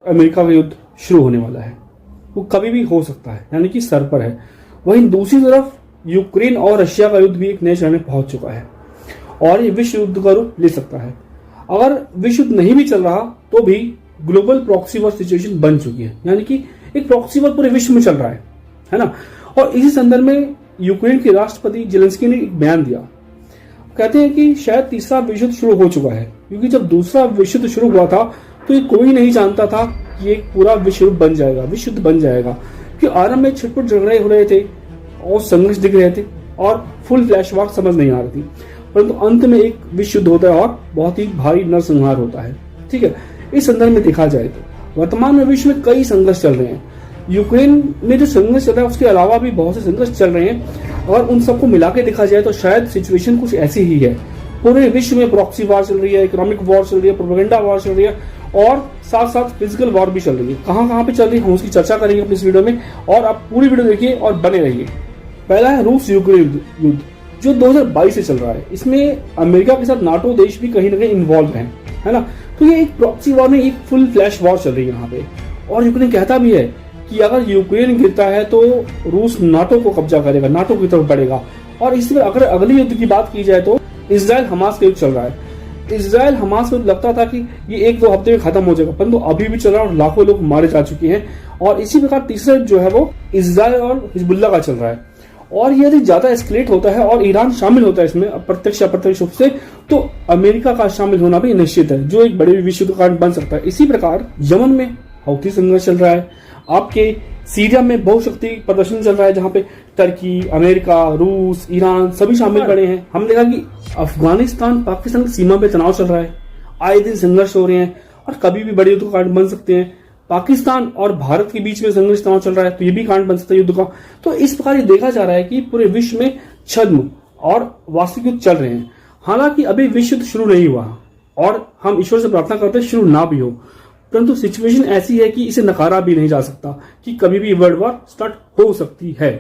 America का युद्ध शुरू होने वाला है, वो कभी भी हो सकता है, यानी कि सर पर है। वहीं दूसरी तरफ यूक्रेन और रशिया का युद्ध भी एक नए चरण में पहुंच चुका है और ये विश्व युद्ध का रूप ले सकता है। अगर विश्व युद्ध नहीं भी चल रहा तो भी ग्लोबल प्रॉक्सी वॉर सिचुएशन बन चुकी है, यानी कि एक प्रॉक्सी वॉर पूरे विश्व में चल रहा है ना। और इसी संदर्भ में यूक्रेन के राष्ट्रपति जेलेंस्की ने एक बयान दिया। कहते हैं कि शायद तीसरा विश्व युद्ध शुरू हो चुका है, क्योंकि जब दूसरा विश्व युद्ध शुरू हुआ था तो ये कोई नहीं जानता था कि एक पूरा विश्व युद्ध बन जाएगा, विश्व युद्ध बन जाएगा। क्योंकि आरंभ में छिटपुट झगड़े हो रहे थे और संघर्ष दिख रहे थे और फुल फ्लैश वॉर समझ नहीं आ रही थी, परंतु अंत में एक विश्व युद्ध होता है और बहुत ही भारी नरसंहार होता है। ठीक है, इस संदर्भ में देखा जाए तो वर्तमान में विश्व में कई संघर्ष चल रहे हैं। यूक्रेन में जो संघर्ष चल रहा है उसके अलावा भी बहुत से संघर्ष चल रहे हैं, और उन सबको मिला के देखा जाए तो शायद सिचुएशन कुछ ऐसी ही है। पूरे विश्व में प्रॉक्सी वॉर चल रही है, इकोनॉमिक वॉर चल रही है, प्रोपेगेंडा वॉर चल रही है और साथ साथ फिजिकल वॉर भी चल रही है। कहां कहां पे चल रही है हम उसकी चर्चा करेंगे अपनी इस वीडियो में, और आप पूरी वीडियो देखिए और बने रहिए। पहला है रूस यूक्रेन युद्ध जो 2022 से चल रहा है। इसमें अमेरिका के साथ नाटो देश भी कहीं ना कहीं इन्वॉल्व है ना। तो ये एक प्रॉक्सी वॉर में एक फुल फ्लैश वॉर चल रही है यहाँ पे, और यूक्रेन कहता भी है कि अगर यूक्रेन गिरता है तो रूस नाटो को कब्जा करेगा, नाटो की तरफ बढ़ेगा। और इसी पर अगर अगले युद्ध की बात की जाए तो इजराइल हमास का युद्ध चल रहा है। इजराइल हमास को लगता था कि ये 1-2 हफ्ते में खत्म हो जाएगा, परंतु अभी भी चल रहा है और लाखों लोग मारे जा चुके हैं। और इसी प्रकार तीसरा जो है वो इजराइल और हिजबुल्लाह का चल रहा है, और ये यदि ज्यादा एस्केलेट होता है और ईरान शामिल होता है इसमें अप्रत्यक्ष अप्रत्यक्ष रूप से, तो अमेरिका का शामिल होना भी निश्चित है, जो एक बड़े विश्व युद्ध का कारण बन सकता है। इसी प्रकार यमन में हौथी संघर्ष चल रहा है, आपके सीरिया में बहुशक्ति प्रदर्शन चल रहा है जहां पे टर्की, अमेरिका, रूस, ईरान सभी शामिल पड़े हैं। हम देखा कि अफगानिस्तान पाकिस्तान की सीमा पे तनाव चल रहा है, आए दिन संघर्ष हो रहे हैं और कभी भी बड़े युद्ध का कारण बन सकते हैं। पाकिस्तान और भारत के बीच में संघर्ष तनाव चल रहा है, तो ये भी कारण बन सकता है युद्ध का। तो इस प्रकार ये देखा जा रहा है कि पूरे विश्व में छद्म और वास्तविक युद्ध चल रहे हैं। हालांकि अभी विश्व युद्ध शुरू नहीं हुआ और हम ईश्वर से प्रार्थना करते हैं शुरू ना भी हो, परंतु सिचुएशन ऐसी है कि इसे नकारा भी नहीं जा सकता कि कभी भी वर्ल्ड वॉर स्टार्ट हो सकती है।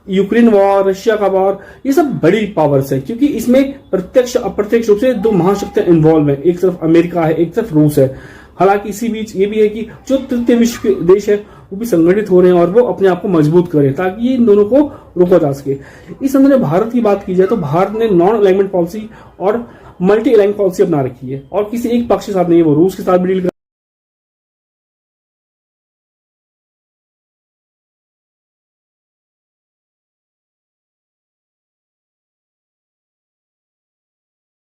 यूक्रेन वॉर, रशिया का वॉर, ये सब बड़ी पावर्स है, क्योंकि इसमें प्रत्यक्ष अप्रत्यक्ष रूप से 2 महाशक्तियां इन्वॉल्व है। एक तरफ अमेरिका है, एक तरफ रूस है। हालांकि इसी बीच ये भी है कि जो तृतीय विश्व के देश है वो भी संगठित हो रहे हैं और वो अपने आप को मजबूत करें ताकि इन दोनों को रोका जा सके। इस अंदर भारत की बात की जाए तो भारत ने नॉन अलाइनमेंट पॉलिसी और मल्टी अलाइनमेंट पॉलिसी अपना रखी है, और किसी एक पक्ष के साथ नहीं है, वो रूस के साथ भी डील